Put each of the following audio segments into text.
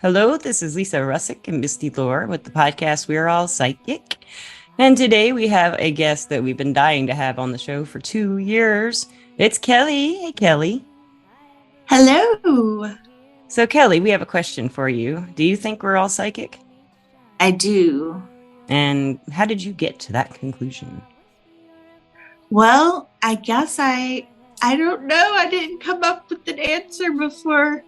Hello, this is Lisa Russick and Misty Lore with the podcast We're All Psychic. And today we have a guest that we've been dying to have on the show for 2 years. It's Kellie. Hey, Kellie. Hello. So, Kellie, we have a question for you. Do you think we're all psychic? I do. And how did you get to that conclusion? Well, I guess I don't know. I didn't come up with an answer before.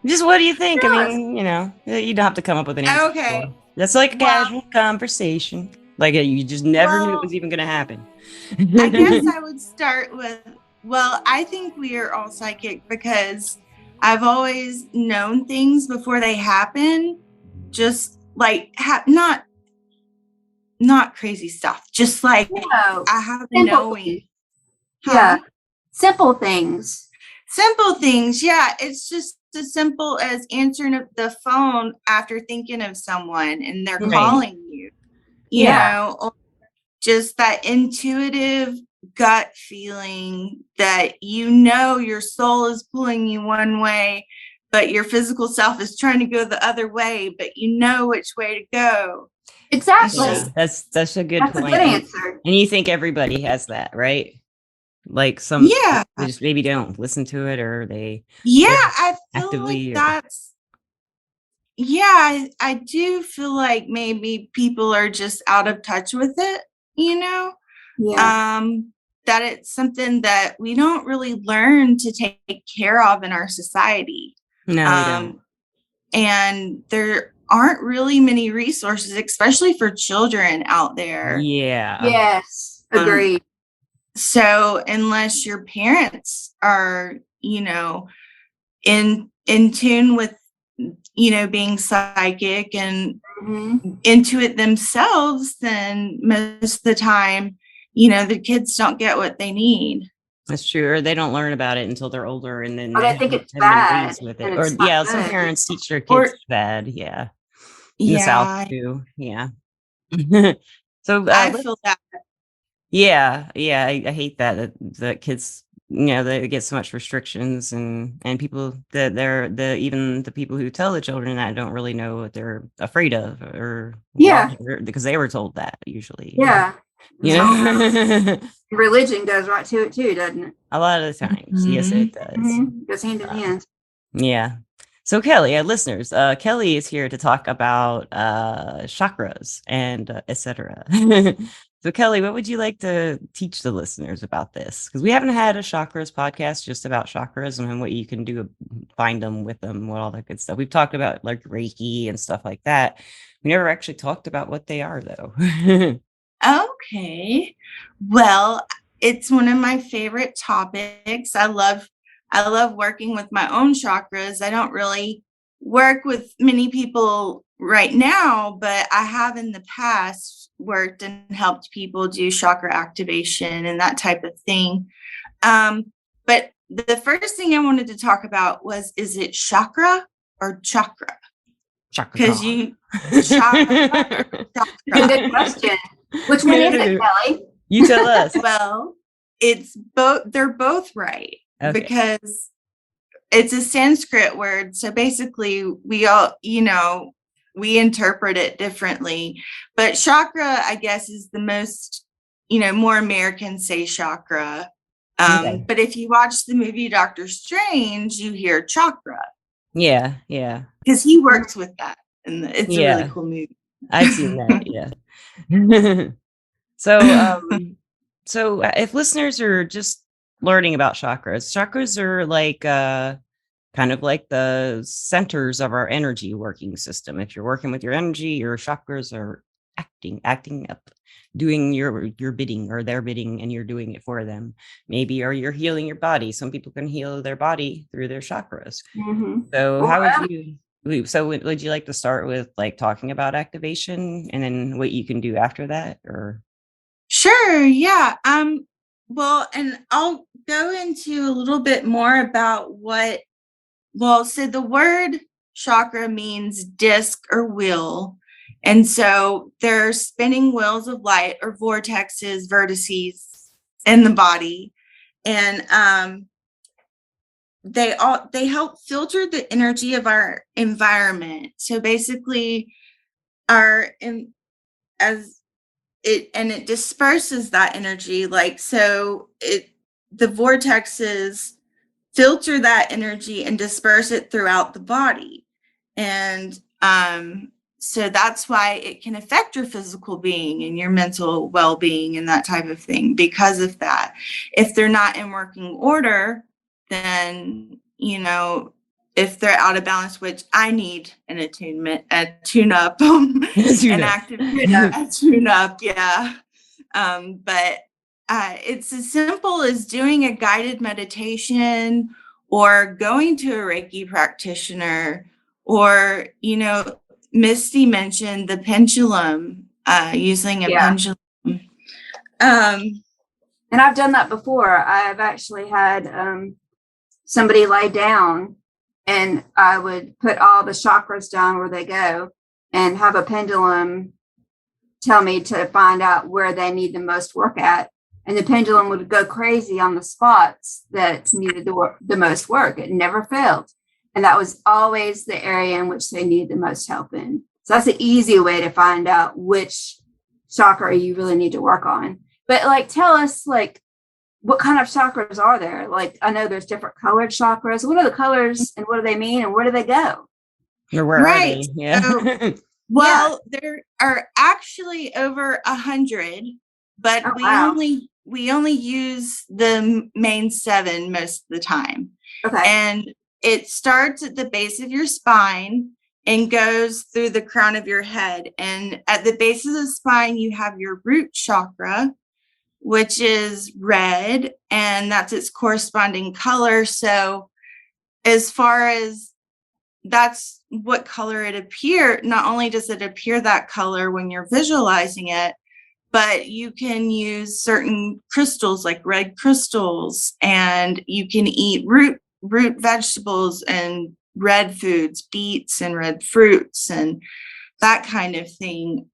Just what do you think? I mean, you don't have to come up with an answer. Okay. That's like a casual conversation. Like you just never knew it was even going to happen. I guess I would start with, I think we are all psychic because I've always known things before they happen. Just like not crazy stuff. Just like I have a knowing. Yeah. Simple things. Simple things. Yeah. It's just as simple as answering the phone after thinking of someone and they're calling you, you know, or just that intuitive gut feeling that, your soul is pulling you one way, but your physical self is trying to go the other way, but you know which way to go. Exactly. That's a good point. A good answer. And you think everybody has that, right? Like some, they just maybe don't listen to it, or they, I feel actively, like that's, I do feel like maybe people are just out of touch with it, that it's something that we don't really learn to take care of in our society. No, we don't. And there aren't really many resources, especially for children out there. Yeah. Yes. Agreed. So unless your parents are, in tune with, being psychic and into it themselves, then most of the time, the kids don't get what they need. That's true. Or they don't learn about it until they're older, and then I think it's bad. With it. Or some parents teach their kids bad. Yeah. In the South too. Yeah. So I feel that. Yeah. I hate that kids, they get so much restrictions, and people that even the people who tell the children that don't really know what they're afraid of, or because they were told that usually. Yeah. Religion goes right to it too, doesn't it? A lot of the times. Yes, it does. Goes hand in hand. Yeah. So Kellie, listeners, Kellie is here to talk about chakras and etc. So Kellie, what would you like to teach the listeners about this? Because we haven't had a chakras podcast just about chakras and what you can do, find them, with them, what all that good stuff. We've talked about like Reiki and stuff like that. We never actually talked about what they are, though. Okay. Well, it's one of my favorite topics. I love working with my own chakras. I don't really work with many people right now, but I have in the past worked and helped people do chakra activation and that type of thing. But the first thing I wanted to talk about was, is it chakra or chakra? Because chakra. Good question. Which one is it, Kellie? You tell us. Well, it's both. They're both right. Okay. Because it's a Sanskrit word. So basically we all, we interpret it differently. But chakra, I guess, is the most, more Americans say chakra. But if you watch the movie Doctor Strange, you hear chakra. Yeah. Because he works with that. And it's a really cool movie. I've seen that, yeah. So if listeners are just learning about chakras are like kind of like the centers of our energy working system. If you're working with your energy, your chakras are acting up, doing your bidding or their bidding, and you're doing it for them. Maybe, or you're healing your body. Some people can heal their body through their chakras. So would you like to start with like talking about activation and then what you can do after that, or? Sure. Yeah. Well, and I'll go into a little bit more about so the word chakra means disc or wheel. And so they're spinning wheels of light, or vortexes, vertices in the body. And they help filter the energy of our environment. So basically it disperses that energy, like, so the vortexes filter that energy and disperse it throughout the body. And so that's why it can affect your physical being and your mental well-being and that type of thing because of that. If they're not in working order, then, if they're out of balance, which I need an attunement, a tune-up, an active tune-up, yeah. But it's as simple as doing a guided meditation or going to a Reiki practitioner, or, Misty mentioned the pendulum, using a pendulum. And I've done that before. I've actually had somebody lie down, and I would put all the chakras down where they go and have a pendulum tell me to find out where they need the most work at. And the pendulum would go crazy on the spots that needed the most work. It never failed. And that was always the area in which they needed the most help in. So that's an easy way to find out which chakra you really need to work on. But like, tell us, like, what kind of chakras are there? Like, I know there's different colored chakras. What are the colors and what do they mean and where do they go? Or where are they? Yeah. So, well, there are actually over 100, but we only use the main 7 most of the time. Okay. And it starts at the base of your spine and goes through the crown of your head. And at the base of the spine, you have your root chakra, which is red, and that's its corresponding color. So as far as that's what color it appear, not only does it appear that color when you're visualizing it, but you can use certain crystals like red crystals, and you can eat root vegetables and red foods, beets and red fruits and that kind of thing.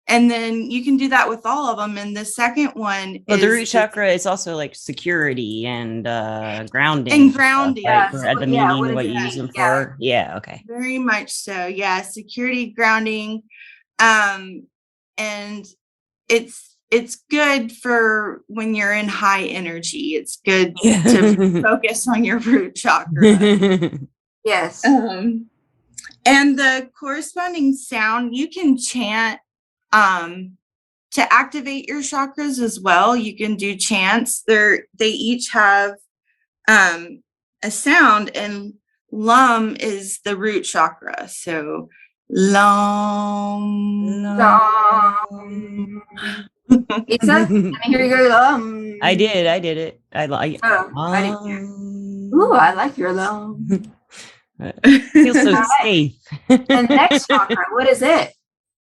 And then you can do that with all of them. And the second one is the root chakra is also like security and grounding. And grounding. Stuff, right? At the meaning, what you use them for. Yeah, okay. Very much so. Yeah, security, grounding. And it's good for when you're in high energy. It's good to focus on your root chakra. Yes. And the corresponding sound, you can chant to activate your chakras as well. You can do chants. They each have a sound, and Lum is the root chakra. So Lum. Isa, let me hear your Lum. I did it. I like. I didn't. Ooh, I like your Lum. Feels so safe. And next chakra, what is it?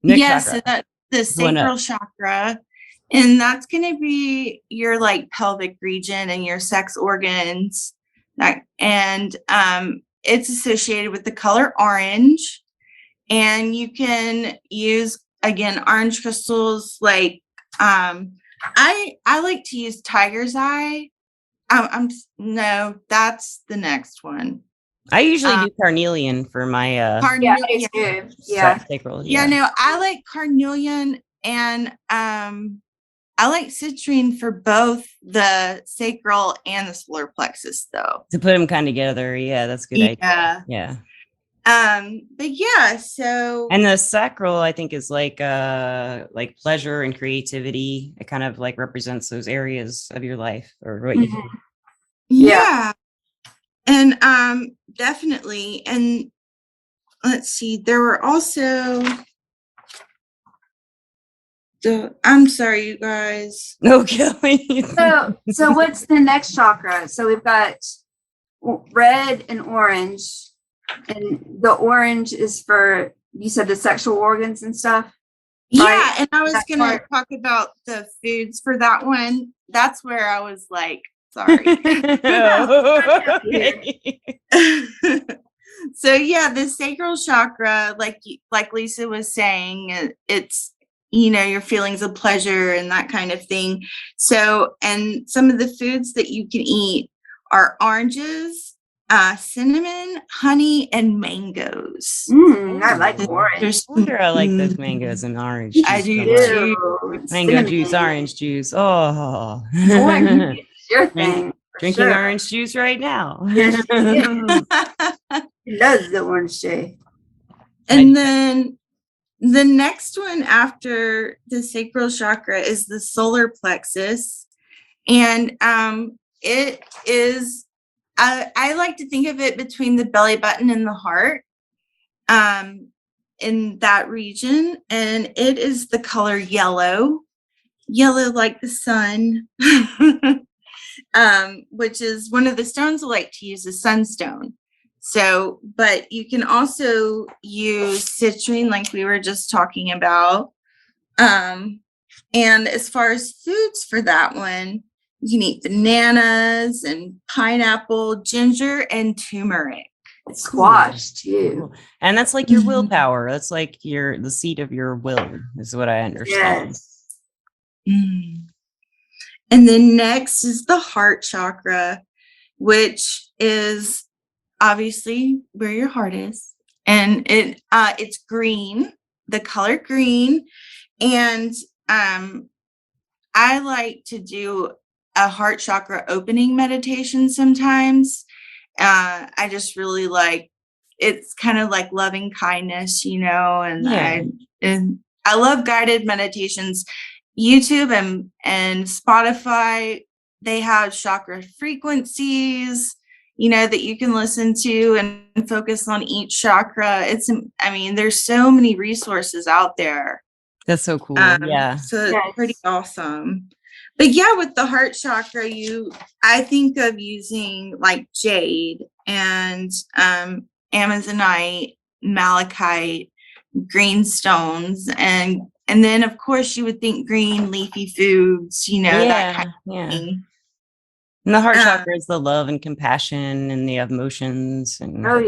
So that's the sacral chakra, and that's going to be your like pelvic region and your sex organs. And it's associated with the color orange, and you can use, again, orange crystals. Like I like to use tiger's eye. No, that's the next one. I usually do carnelian for my sacral. No, I like carnelian, and I like citrine for both the sacral and the solar plexus, though. To put them kind of together, that's a good idea. Yeah. But yeah, so, and the sacral, I think, is like pleasure and creativity. It kind of like represents those areas of your life or what you do. Yeah. And definitely. And let's see, there were also I'm sorry, you guys. No, Kellie. So what's the next chakra? So we've got red and orange, and the orange is for, you said, the sexual organs and stuff. Yeah, right? And I was gonna talk about the foods for that one. That's where I was like, sorry. So yeah, the sacral chakra, like Lisa was saying, it's your feelings of pleasure and that kind of thing. So, and some of the foods that you can eat are oranges, cinnamon, honey, and mangoes. I like orange. There's I wonder I like those mangoes and orange I juice do so much. too. Mango Cinnamon. juice, orange juice. Oh, Orange juice is your thing. for drinking sure. orange juice right now. Yes, He loves the orange juice. And then the next one after the sacral chakra is the solar plexus. And it is, I like to think of it between the belly button and the heart, in that region. And it is the color yellow like the sun, which is one of the stones I like to use, a sunstone. So, but you can also use citrine like we were just talking about. And as far as foods for that one, you can eat bananas and pineapple, ginger, and turmeric. Squash too. And that's like your willpower. That's like the seat of your will, is what I understand. Yes. And then next is the heart chakra, which is obviously where your heart is. And it's green, the color green. And I like to do a heart chakra opening meditation sometimes. I just really like, it's kind of like loving kindness, and I love guided meditations. YouTube and Spotify, they have chakra frequencies, that you can listen to and focus on each chakra. There's so many resources out there. That's so cool. Yeah. So it's pretty awesome. But yeah, with the heart chakra, I think of using like jade and amazonite, malachite, green stones, and then of course you would think green leafy foods, that kind of thing. And the heart chakra is the love and compassion and the emotions and all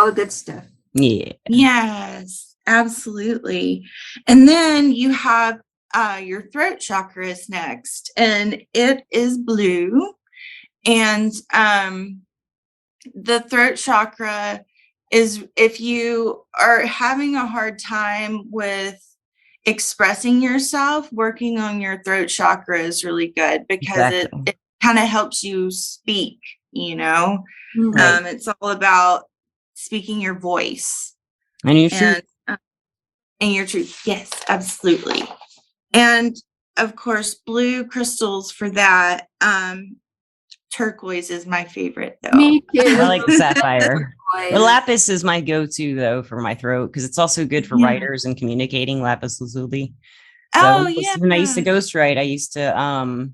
the good stuff. Yeah. Yes, absolutely. And then you have your throat chakra is next, and it is blue. And the throat chakra is, if you are having a hard time with expressing yourself, working on your throat chakra is really good, because it kind of helps you speak, Right. It's all about speaking your voice and your truth. And your truth. Yes, absolutely. And of course, blue crystals for that. Turquoise is my favorite, though. Me too. I like the sapphire. The lapis is my go-to, though, for my throat, because it's also good for writers and communicating. Lapis lazuli. So when I used to ghostwrite, I used to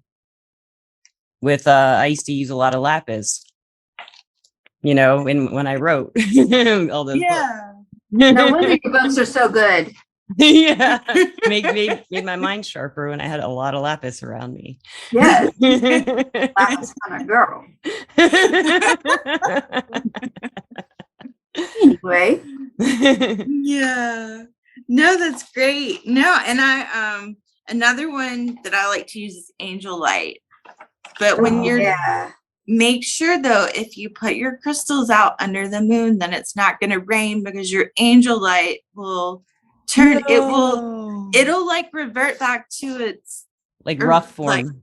use a lot of lapis. When I wrote all those books. No wonder your books are so good. Yeah, made my mind sharper when I had a lot of lapis around me. Yeah, lapis kind of girl. Anyway, yeah, no, that's great. No, and I another one that I like to use is angel light. But when make sure though, if you put your crystals out under the moon, then it's not going to rain, because your angel light will turn. It'll like revert back to its like rough form.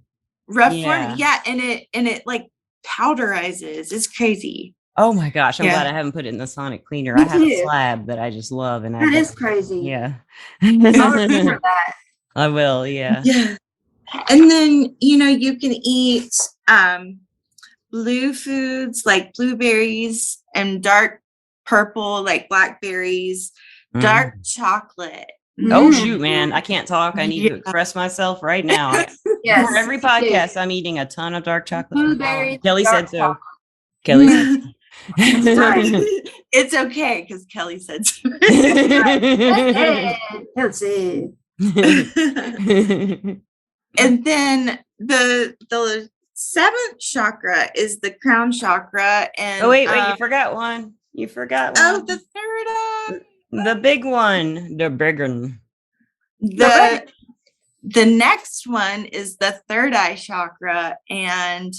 Form. Yeah, and it like powderizes. It's crazy. Oh my gosh, I'm glad I haven't put it in the sonic cleaner. I have a slab that I just love, and that is crazy. Yeah. I'll remember that. I will, yeah. And then you can eat blue foods like blueberries, and dark purple like blackberries, dark chocolate. Oh shoot, man, I can't talk. I need to express myself right now. For every podcast, I'm eating a ton of dark chocolate. Blueberries. Kelly said so. Kelly said so. It's okay, because Kelly said so. And then the seventh chakra is the crown chakra. And wait, you forgot one. Oh, the third one. The big one. The big one. The next one is the third eye chakra, and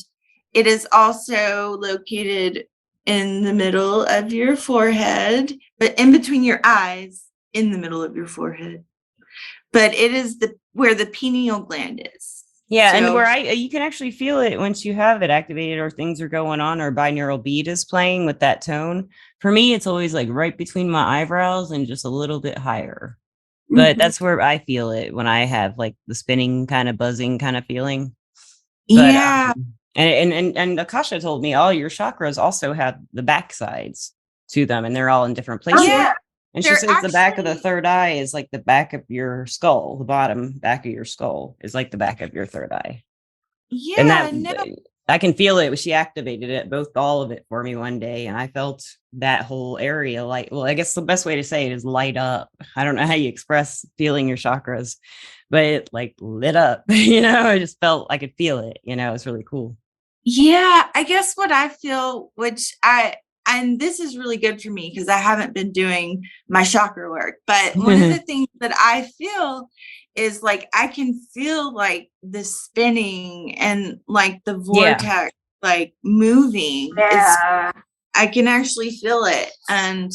it is also located in the middle of your forehead, but in between your eyes, in the middle of your forehead. But it is where the pineal gland is. Yeah, and where you can actually feel it once you have it activated or things are going on or binaural beat is playing with that tone. For me, it's always like right between my eyebrows and just a little bit higher. But that's where I feel it when I have like the spinning kind of buzzing kind of feeling. But, yeah. And Akasha told me all your chakras also have the back sides to them, and they're all in different places. Yeah. And she says the back of the third eye is like the back of your skull. The bottom back of your skull is like the back of your third eye. Yeah, and I can feel it. She activated it, all of it for me one day, and I felt that whole area light. Well, I guess the best way to say it is light up. I don't know how you express feeling your chakras, but it like lit up. I just felt I could feel it. It's really cool. Yeah, I guess what I feel, and this is really good for me because I haven't been doing my chakra work, but one of the things that I feel is like I can feel like the spinning and like the vortex like moving. Yeah. I can actually feel it, and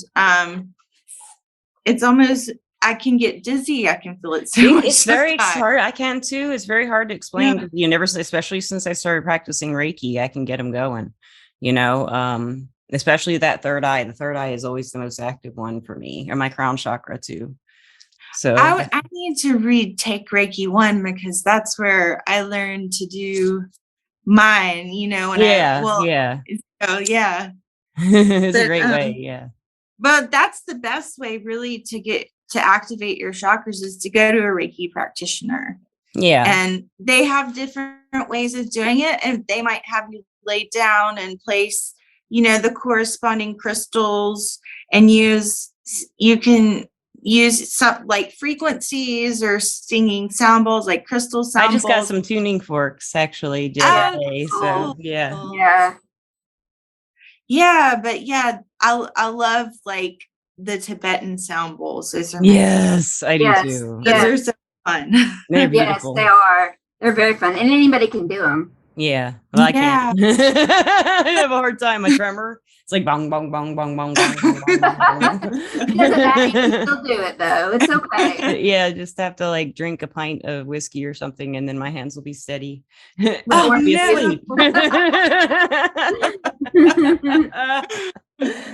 it's almost I can get dizzy. I can feel it so much. It's very hard. I can too. It's very hard to explain. You never, especially since I started practicing Reiki, I can get them going. Especially that third eye. The third eye is always the most active one for me, or my crown chakra too. So I need to take Reiki 1 because that's where I learned to do mine. So yeah, it's a great way. Yeah, but that's the best way, really, to activate your chakras is to go to a Reiki practitioner. Yeah, and they have different ways of doing it, and they might have you lay down and place the corresponding crystals, and you can use some like frequencies or singing sound bowls, like crystal sound I just bowls. got some tuning forks actually today. Cool. So yeah. But I love like the Tibetan sound bowls. Those are I do too. Those are so fun. They're beautiful. Yes, they are. They're very fun, and anybody can do them. Yeah. Well, I can't. I have a hard time. A tremor. It's like bong, bong, bong, bong, bong, bong, bong, bong, bong. It doesn't matter. You can still do it though. It's okay. Yeah, just have to like drink a pint of whiskey or something, and then my hands will be steady. Oh, no.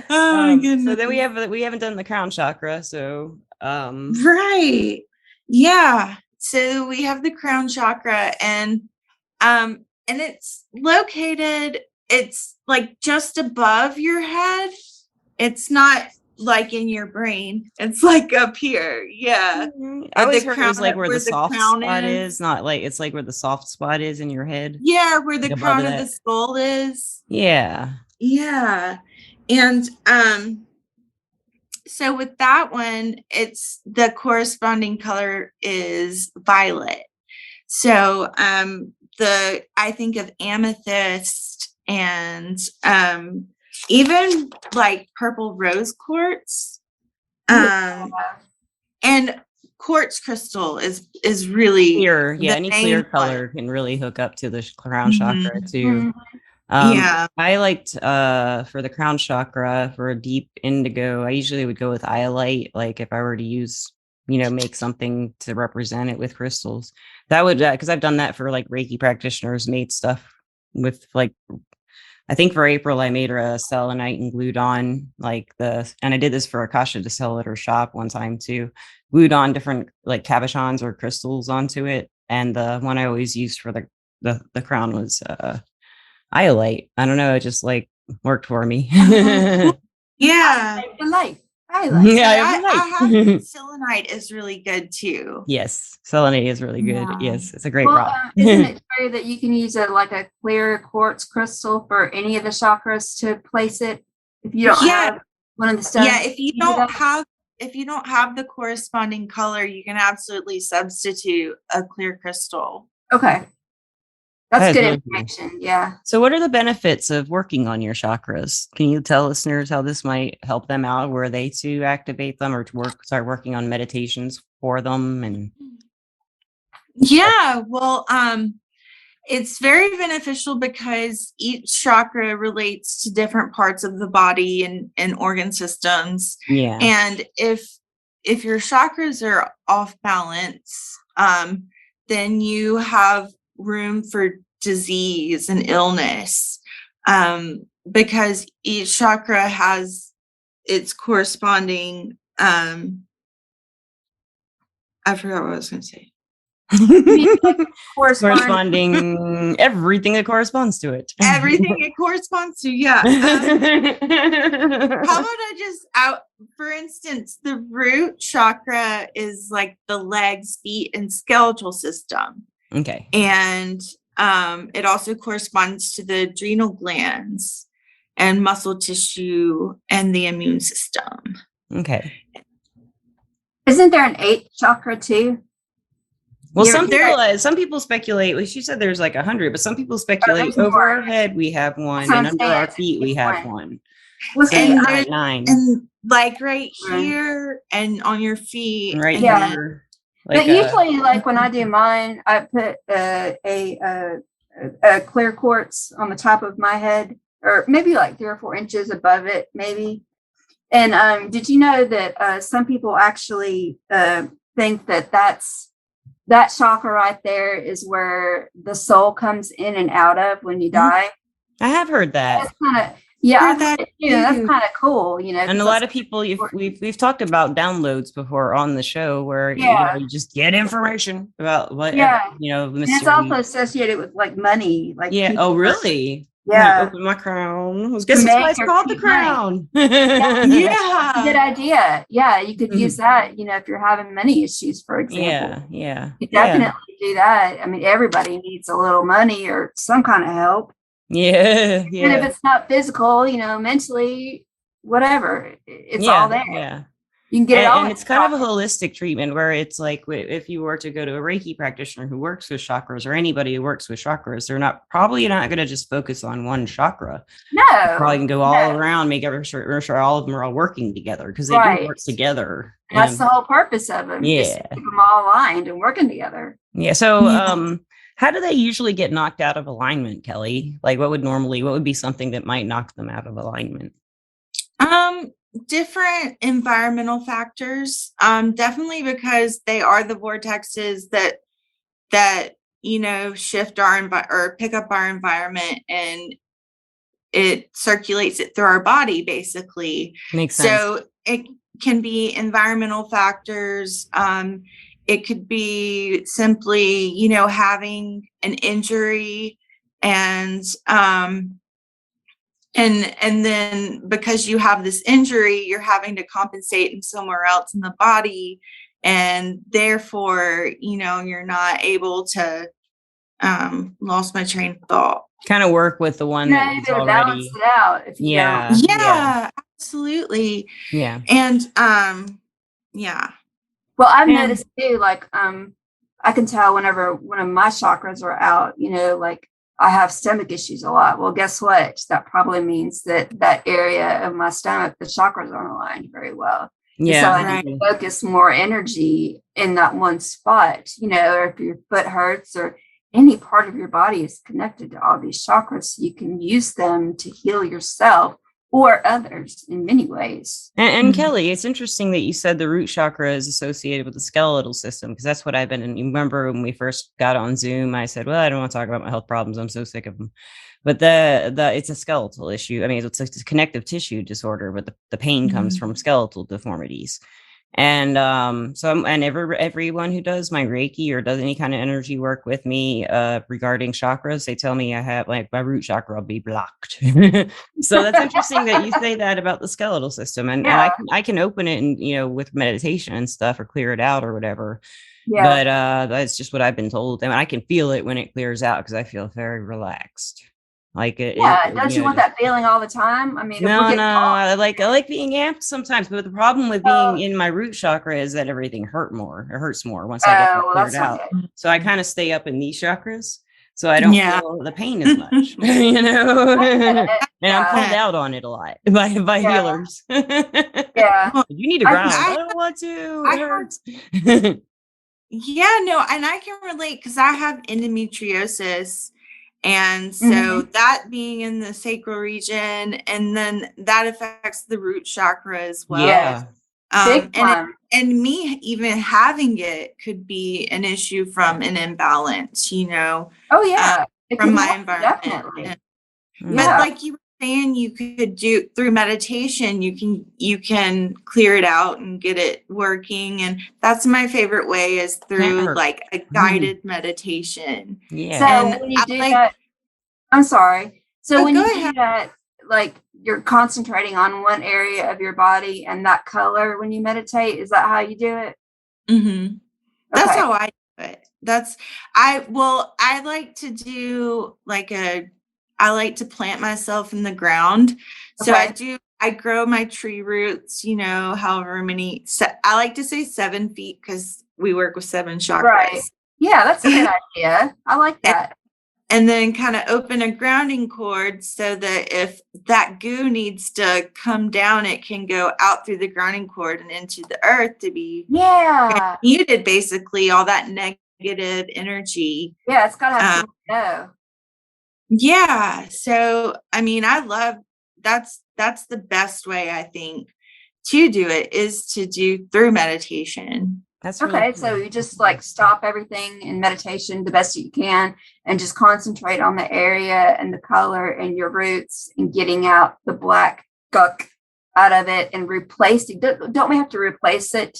Oh my goodness. So then we haven't done the crown chakra. So right. Yeah. So we have the crown chakra, and it's located, it's like just above your head. It's not like in your brain. It's like up here. Yeah. I always heard it was like where the soft spot is, not like it's like where the soft spot is in your head. Yeah, where the crown of the skull is. Yeah. Yeah. And so with that one, it's the corresponding color is violet. So I think of amethyst and even like purple rose quartz. And quartz crystal is really clear. Yeah, any clear color can really hook up to the crown chakra too. I liked for the crown chakra, for a deep indigo, I usually would go with iolite, like if I were to use make something to represent it with crystals. That would because I've done that for like Reiki practitioners, made stuff with like, I think for April I made her a selenite and glued on and I did this for Akasha to sell at her shop one time too, glued on different like cabochons or crystals onto it, and the one I always used for the crown was iolite. I don't know, it just like worked for me. Yeah. I have selenite is really good too. Yes, selenite is really good. Yeah. Yes, it's a great rock. Isn't it true that you can use a clear quartz crystal for any of the chakras to place it if you don't have one of the stones? Yeah, if you don't have the corresponding color, you can absolutely substitute a clear crystal. Okay. That's good information. Yeah. So what are the benefits of working on your chakras? Can you tell listeners how this might help them out? Were they to activate them or to start working on meditations for them? And Yeah, well, it's very beneficial because each chakra relates to different parts of the body and organ systems. yeah. And if your chakras are off balance, then you have room for disease and illness, because each chakra has its corresponding, I forgot what I was going to say. Corresponding everything that corresponds to it. Everything it corresponds to, yeah. How about I just for instance, the root chakra is like the legs, feet, and skeletal system. Okay. And it also corresponds to the adrenal glands and muscle tissue and the immune system. Okay. Isn't there an 8th chakra too? Well, some people speculate. Well, she said there's like 100, but some people speculate over our head we have one, and under our feet we have one. And there's 9, and like right here and on your feet, right here. But usually, like when I do mine, I put a clear quartz on the top of my head, or maybe like 3 or 4 inches above it, maybe. And did you know that some people actually think that chakra right there is where the soul comes in and out of when you die? I have heard that. That's kind of, that's kind of cool, you know. And a lot of people, we've talked about downloads before on the show, where you just get information about what and it's also associated with like money, like oh really? Yeah. Open my crown. Guess that's why it's called the crown. Yeah. Good idea. Yeah, you could use that, you know, if you're having money issues, for example. Yeah. You definitely do that. I mean, everybody needs a little money or some kind of help. Yeah. And if it's not physical, you know, mentally, whatever, it's all there. Yeah. You can get it all. And it's kind of a holistic treatment where it's like if you were to go to a Reiki practitioner who works with chakras, or anybody who works with chakras, they're probably not going to just focus on one chakra. No. They probably can go all around, make sure all of them are all working together, because they do work together. And that's the whole purpose of them. Yeah. Just to keep them all aligned and working together. Yeah. So how do they usually get knocked out of alignment, Kellie? Like what would be something that might knock them out of alignment? Different environmental factors, definitely, because they are the vortexes that you know shift or pick up our environment, and it circulates it through our body, basically. Makes sense. So it can be environmental factors. It could be simply, you know, having an injury, and then because you have this injury, you're having to compensate in somewhere else in the body, and therefore, you know, you're not able to lost my train of thought. Kind of work with the one that is already balance it out. If you don't. Absolutely. Yeah. And Well, I've noticed too, like I can tell whenever one of my chakras are out, you know, like I have stomach issues a lot. Well, guess what? That probably means that area of my stomach, the chakras aren't aligned very well. Yeah. So I need to focus more energy in that one spot, you know, or if your foot hurts or any part of your body is connected to all these chakras, you can use them to heal yourself or others in many ways. And Kellie, it's interesting that you said the root chakra is associated with the skeletal system, because that's what I've been. And you remember when we first got on Zoom, I said, well, I don't want to talk about my health problems. I'm so sick of them. But it's a skeletal issue. I mean, it's a connective tissue disorder, but the pain comes from skeletal deformities. And everyone who does my Reiki or does any kind of energy work with me regarding chakras, they tell me I have like my root chakra will be blocked. So that's interesting that you say that about the skeletal system, and I can open it and, you know, with meditation and stuff, or clear it out or whatever. Yeah. But that's just what I've been told, and I can feel it when it clears out because I feel very relaxed. Like it, don't you want that feeling all the time? I mean, no, I like being amped sometimes, but the problem with being in my root chakra is that everything hurts more once I get cleared out. So I kind of stay up in these chakras. so I don't Yeah. feel the pain as much, you know. And I'm called Yeah. out on it a lot by Yeah. healers. Yeah. You need to I- ground. I I- don't want to. I It have- hurts. Yeah, no, and I can relate because I have endometriosis. And so Mhm. that being in the sacral region, and then that affects the root chakra as well. Yeah. Big time. And me even having it could be an issue from an imbalance, you know, Oh yeah. It from can my happen, environment. definitely. Mm. But Yeah. like you were saying, you could do through meditation, you can clear it out and get it working. And that's my favorite way is through hurt. like a guided meditation. Yeah. So And when you I do like- that, I'm sorry. So Oh, when go you do ahead. that, like you're concentrating on one area of your body and that color when you meditate, is that how you do it? Mhm. That's Okay. how I do it. I like to do I like to plant myself in the ground. So Okay. I grow my tree roots, you know, however many, I like to say 7 feet because we work with 7 chakras. Right. Yeah, that's a good idea. I like that. And then kind of open a grounding cord so that if that goo needs to come down, it can go out through the grounding cord and into the earth to be Yeah. muted, basically, all that negative energy. Yeah, it's gotta have something to go. Yeah. So, I mean, I love that's the best way I think to do it is to do through meditation. That's really Okay, cool. so you just like stop everything in meditation the best that you can and just concentrate on the area and the color and your roots and getting out the black gunk out of it and replace it. Don't we have to replace it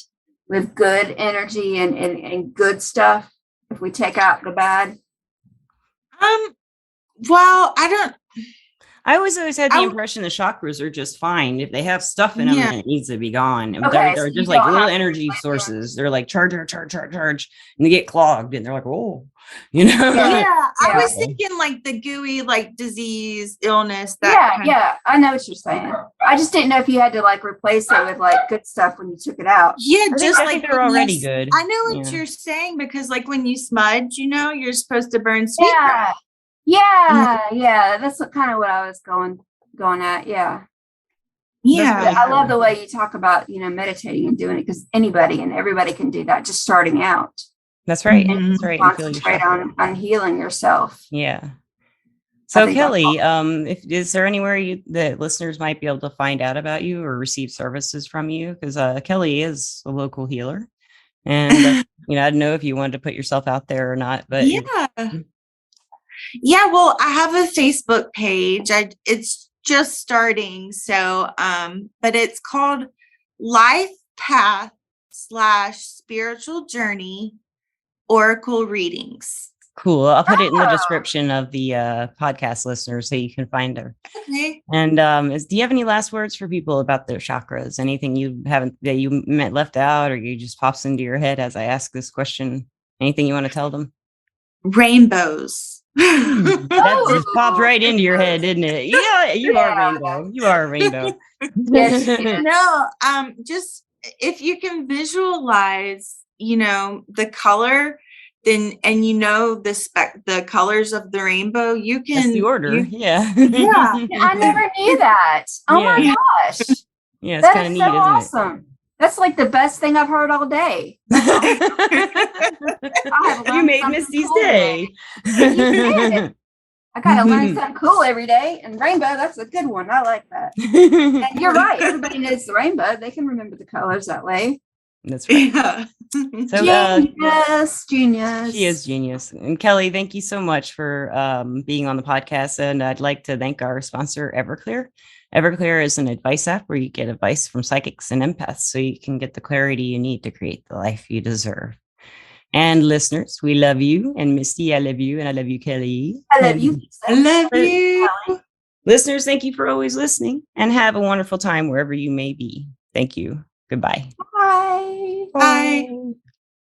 with good energy and good stuff if we take out the bad? Well, I always had the I- impression the chakras are just fine. If they have stuff in them, Yeah. then it needs to be gone. And Okay, they're so just you like don't little have to energy replace sources. They're like charge, and they get clogged, and they're like, oh, you know. yeah, I was Yeah. thinking like the gooey, like disease, illness, Yeah, that kind yeah, I know what you're saying. I just didn't know if you had to like replace it with like good stuff when you took it out. Yeah, I just think like they're when you already good. I know what Yeah. you're saying because like when you smudge, you know, you're supposed to burn sweet Yeah, grass. yeah. That's kind of what I was going at. Yeah. Yeah. really I love the way you talk about, meditating and doing it because anybody and everybody can do that just starting out. That's right. Mhm. That's right. And feel your Concentrate chakra. on healing yourself. Yeah. I So think that's Kelly, is there anywhere that listeners might be able to find out about you or receive services from you? Because Kelly is a local healer, and I don't know if you wanted to put yourself out there or not, but Yeah, well, I have a Facebook page. It's just starting. So, but it's called Life Path / Spiritual Journey Oracle Readings. cool. I'll put it in the Oh. description of the podcast listeners so you can find her. Okay. And do you have any last words for people about their chakras? Anything you haven't that you left out, or you just pops into your head as I ask this question? Anything you want to tell them? Rainbows. That just popped right into your head, didn't it? Yeah, you are a rainbow. You are a rainbow. Yes, yes. No, just if you can visualize, the color, then and the colors of the rainbow, you can. That's the order. Yeah. Yeah. I never knew that. Oh my Yeah. gosh. Yeah, it's That kind of is neat, so isn't awesome. That's like the best thing I've heard all day. it? have You learned made something Misty's cool day. did. I gotta learn something cool every day. And rainbow, that's a good one. I like that. And you're right. Everybody knows the rainbow. They can remember the colors that way. That's right. Yeah. So Genius. she is genius. And Kelly, thank you so much for being on the podcast. And I'd like to thank our sponsor, Everclear. Everclear is an advice app where you get advice from psychics and empaths so you can get the clarity you need to create the life you deserve. And listeners, we love you. And Misty, I love you. And I love you, Kelly. I love you. I love you. Listeners, thank you for always listening and have a wonderful time wherever you may be. Thank you. Goodbye. Bye. Bye.